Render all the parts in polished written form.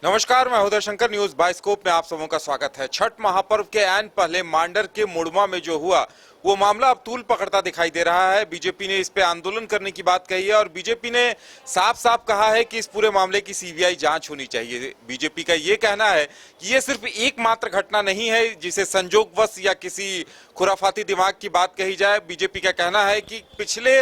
नमस्कार, मैं Uday Shankar. News bioscope में आप सबों का स्वागत है। छठ महापर्व के ऐन पहले मांडर के मुड़मा में जो हुआ वो मामला अब तूल पकड़ता दिखाई दे रहा है। बीजेपी ने इस पे आंदोलन करने की बात कही है और बीजेपी ने साफ साफ कहा है कि इस पूरे मामले की सीबीआई जांच होनी चाहिए। बीजेपी का ये कहना है कि ये सिर्फ एकमात्र घटना नहीं है जिसे संजोगवश या किसी खुराफाती दिमाग की बात कही जाए। बीजेपी का कहना है कि पिछले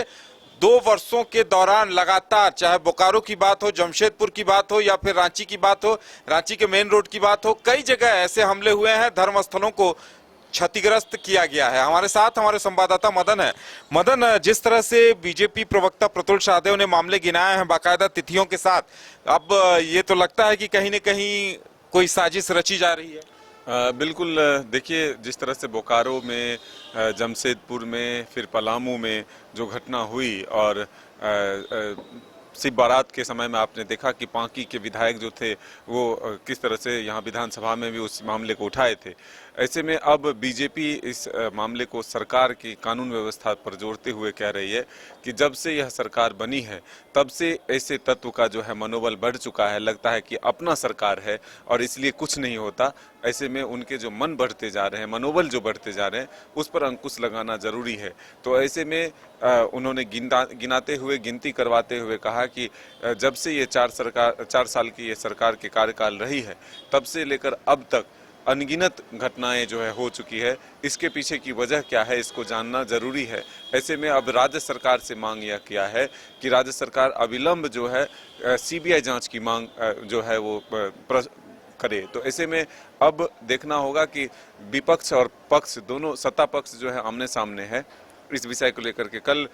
2 वर्षों के दौरान लगातार, चाहे बोकारो की बात हो, जमशेदपुर की बात हो या फिर रांची की बात हो, रांची के मेन रोड की बात हो, कई जगह ऐसे हमले हुए हैं, धर्मस्थलों को क्षतिग्रस्त किया गया है। हमारे साथ हमारे संवाददाता मदन है। मदन, जिस तरह से बीजेपी प्रवक्ता प्रतुल शाहदेव ने मामले गिनाए हैं बाकायदा तिथियों के साथ, अब ये तो लगता है कि कहीं न कहीं कोई साजिश रची जा रही है। बिल्कुल। देखिए, जिस तरह से बोकारो में, जमशेदपुर में, फिर पलामू में जो घटना हुई और शिव बारात के समय में आपने देखा कि पांकी के विधायक जो थे वो किस तरह से यहाँ विधानसभा में भी उस मामले को उठाए थे। ऐसे में अब बीजेपी इस मामले को सरकार की कानून व्यवस्था पर जोड़ते हुए कह रही है कि जब से यह सरकार बनी है तब से ऐसे तत्व का जो है मनोबल बढ़ चुका है। लगता है कि अपना सरकार है और इसलिए कुछ नहीं होता। ऐसे में उनके जो मन बढ़ते जा रहे हैं, मनोबल जो बढ़ते जा रहे हैं, उस पर अंकुश लगाना जरूरी है। तो ऐसे में उन्होंने गिनाते हुए, गिनती करवाते हुए कहा कि जब से ये 4 साल की ये सरकार के कार्यकाल रही है तब से लेकर अब तक अनगिनत घटनाएं जो है हो चुकी है। इसके पीछे की वजह क्या है, इसको जानना जरूरी है। ऐसे में अब राज्य सरकार से मांग यह किया है कि राज्य सरकार अविलंब जो है सीबीआई जांच की मांग जो है वो करे। तो ऐसे में अब देखना होगा कि विपक्ष और पक्ष दोनों, सत्ता पक्ष जो है आमने सामने है इस विषय को लेकर के। कल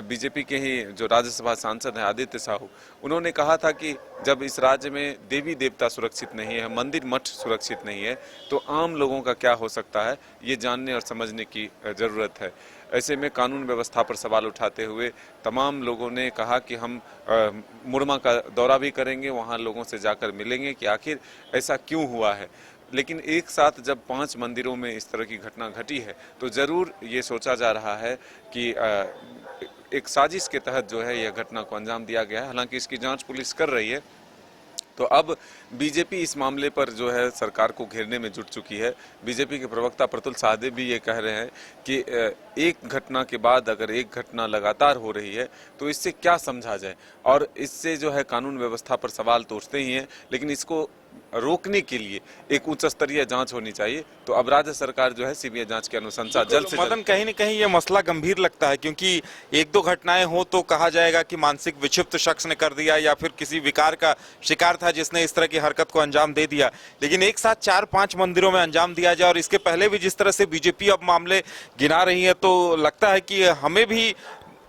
बीजेपी के ही जो राज्यसभा सांसद हैं आदित्य साहू, उन्होंने कहा था कि जब इस राज्य में देवी देवता सुरक्षित नहीं है, मंदिर मठ सुरक्षित नहीं है, तो आम लोगों का क्या हो सकता है, ये जानने और समझने की ज़रूरत है। ऐसे में कानून व्यवस्था पर सवाल उठाते हुए तमाम लोगों ने कहा कि हम मुड़मा का दौरा भी करेंगे, वहाँ लोगों से जाकर मिलेंगे कि आखिर ऐसा क्यों हुआ है। लेकिन एक साथ जब 5 मंदिरों में इस तरह की घटना घटी है तो ज़रूर ये सोचा जा रहा है कि एक साजिश के तहत जो है यह घटना को अंजाम दिया गया है। हालांकि इसकी जांच पुलिस कर रही है। तो अब बीजेपी इस मामले पर जो है सरकार को घेरने में जुट चुकी है। बीजेपी के प्रवक्ता प्रतुल शाहदेव भी ये कह रहे हैं कि एक घटना के बाद अगर एक घटना लगातार हो रही है तो इससे क्या समझा जाए, और इससे जो है कानून व्यवस्था पर सवाल तो उठते ही हैं, लेकिन इसको रोकने के लिए एक उच्च स्तरीय जांच होनी चाहिए। तो अब राज्य सरकार जो है सीबीआई जांच की अनुशंसा जल्द से मदन, कहीं न कहीं ये मसला गंभीर लगता है क्योंकि 1-2 घटनाएं हो तो कहा जाएगा कि मानसिक विक्षिप्त शख्स ने कर दिया या फिर किसी विकार का शिकार था जिसने इस तरह की हरकत को अंजाम दे दिया। लेकिन एक साथ 4-5 मंदिरों में अंजाम दिया जाए और इसके पहले भी जिस तरह से बीजेपी अब मामले गिना रही है तो लगता है कि हमें भी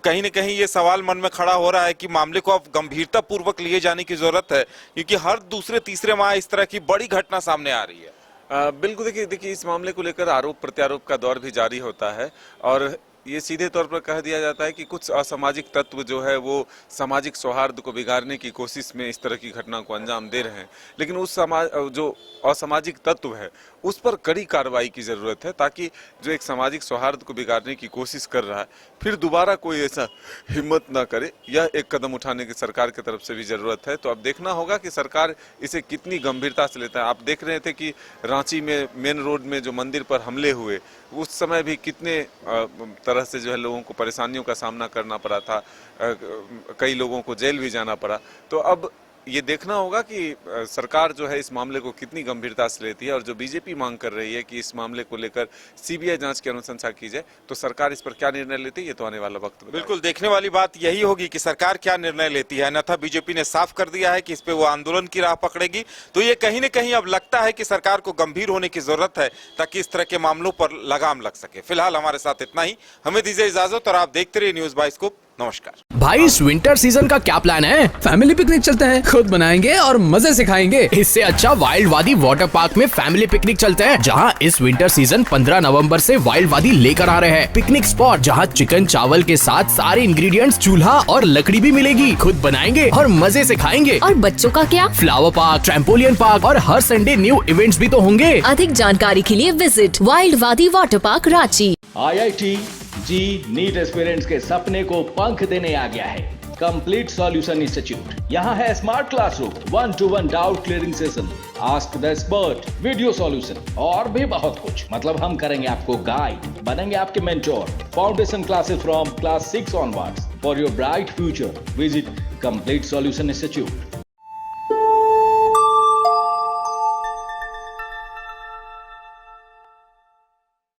कहीं न कहीं ये सवाल मन में खड़ा हो रहा है कि मामले को अब गंभीरता पूर्वक लिए जाने की जरूरत है, क्योंकि हर दूसरे तीसरे माह इस तरह की बड़ी घटना सामने आ रही है। बिल्कुल। देखिए इस मामले को लेकर आरोप प्रत्यारोप का दौर भी जारी होता है और ये सीधे तौर पर कह दिया जाता है कि कुछ असामाजिक तत्व जो है वो सामाजिक सौहार्द को बिगाड़ने की कोशिश में इस तरह की घटना को अंजाम दे रहे हैं। लेकिन उस जो असामाजिक तत्व है उस पर कड़ी कार्रवाई की जरूरत है, ताकि जो एक सामाजिक सौहार्द को बिगाड़ने की कोशिश कर रहा है फिर दोबारा कोई ऐसा हिम्मत ना करे। यह एक कदम उठाने की सरकार की तरफ से भी जरूरत है। तो अब देखना होगा कि सरकार इसे कितनी गंभीरता से लेता है। आप देख रहे थे कि रांची में मेन रोड में जो मंदिर पर हमले हुए उस समय भी कितने तरह से जो है लोगों को परेशानियों का सामना करना पड़ा था, कई लोगों को जेल भी जाना पड़ा। तो अब ये देखना होगा कि सरकार जो है इस मामले को कितनी गंभीरता से लेती है, और जो बीजेपी मांग कर रही है कि इस मामले को लेकर सीबीआई जांच की अनुशंसा की जाए, तो सरकार इस पर क्या निर्णय लेती है ये तो आने वाला वक्त बताएगा। बिल्कुल, देखने वाली बात यही होगी कि सरकार क्या निर्णय लेती है। अन्यथा बीजेपी ने साफ कर दिया है कि इस पे वो आंदोलन की राह पकड़ेगी। तो ये कहीं न कहीं अब लगता है कि सरकार को गंभीर होने की जरूरत है ताकि इस तरह के मामलों पर लगाम लग सके। फिलहाल हमारे साथ इतना ही। हमें दीजिए इजाजत और आप देखते रहिए न्यूज बाइस्कोप। नमस्कार। भाई, इस विंटर सीजन का क्या प्लान है? फैमिली पिकनिक चलते हैं, खुद बनाएंगे और मजे से खाएंगे। इससे अच्छा वाइल्ड वादी वाटर पार्क में फैमिली पिकनिक चलते हैं, जहां इस विंटर सीजन 15 नवंबर से वाइल्ड वादी लेकर आ रहे हैं। पिकनिक स्पॉट जहां चिकन चावल के साथ सारे इंग्रेडिएंट्स, चूल्हा और लकड़ी भी मिलेगी। खुद बनाएंगे और मजे से खाएंगे। और बच्चों का क्या? फ्लावर पार्क, ट्रैम्पोलियन पार्क और हर संडे न्यू इवेंट्स भी तो होंगे। अधिक जानकारी के लिए विजिट वाइल्ड वादी वाटर पार्क रांची। IIT जी नीट एस्पिरेंट्स के सपने को पंख देने आ गया है। Complete solution institute. यहाँ है smart classroom, 1-to-1 doubt clearing session, ask the expert, video solution और भी बहुत कुछ। मतलब हम करेंगे आपको गाइड, बनेंगे आपके mentor. Foundation classes from class 6 onwards। For your bright future visit complete solution institute.